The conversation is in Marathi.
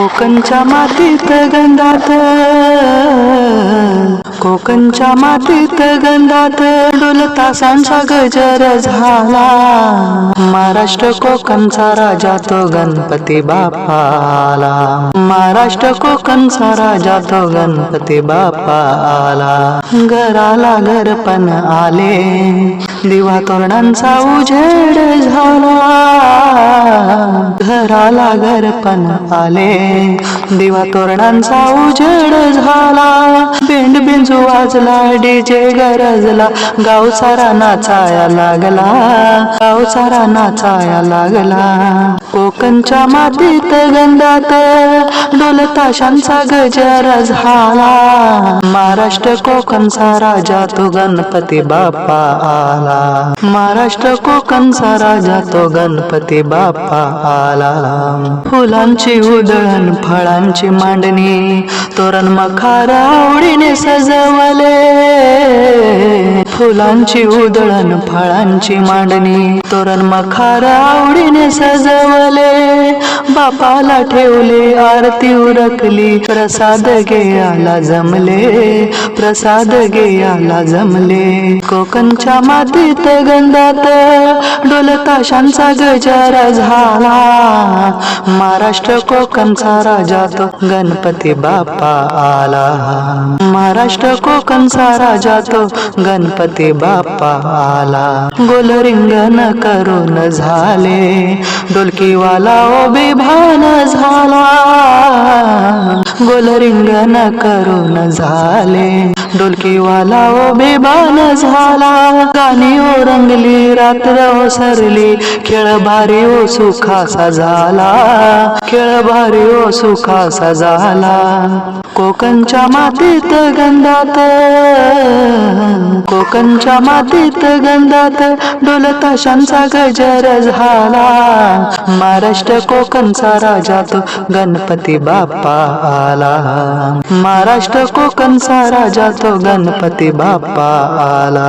कोकणच्या मातीत गंधात, कोकणच्या मातीत गंधात डोलता सांचा गजर झाला. महाराष्ट्र कोकणचा राजा तो गणपती बाप्पा आला. महाराष्ट्र कोकणचा राजा तो गणपती बाप्पा आला. घराला घरपण आले, दिवा तोरणांचा उजेड झाला. घराला घरपण आले, दिवा तोरणांचा उजेड झाला. बेंड बिंजू वाजला, डीजे गरजला, गाव सारा नाचाया लागला, गाव सारा नाचाया लागला. कोकणच्या मातीत गंधात डोलता शांचा गजर झाला. महाराष्ट्र कोकणचा राजा तो गणपती बाप्पा आला. महाराष्ट्र कोकणचा राजा तो गणपती बाप्पा आला. फुलांची उधळण, फळांची मांडणी, तोरण मखार आवडीने सजवले. फुलांची उधळण, फळांची मांडणी, तोरण मखार आवडीने सजवले. बापाला ठेवले आरती उरकली, प्रसाद गेयाला जमले, प्रसाद गेयाला जमले. कोकणच्या मातीत गंधात डोलता शांचा गजर झाला. महाराष्ट्र कोकणचा राजा तो गणपती बाप्पा आला. महाराष्ट्र कोकणचा राजा तो गणपती बाप्पा आला. गोल रिंगण करून झाले, डोलकीवाला ओबे भान झाला. गोल रिंगण करून झाले, डोलकीवाला ओबे भान झाला. गाणी ओरंगली, रात्र ओसरली, खेळ भारी ओ सुखाचा झाला, खेळ भारी ओ सुखाचा झाला. कोकणच्या मातीत गंधात, कोकणच्या मातीत गंधात डोलता शांचा गजर झाला. महाराष्ट्र कोकणचा राजा तो गणपती बाप्पा आला. महाराष्ट्र कोकणचा राजा तो गणपती बाप्पा आला.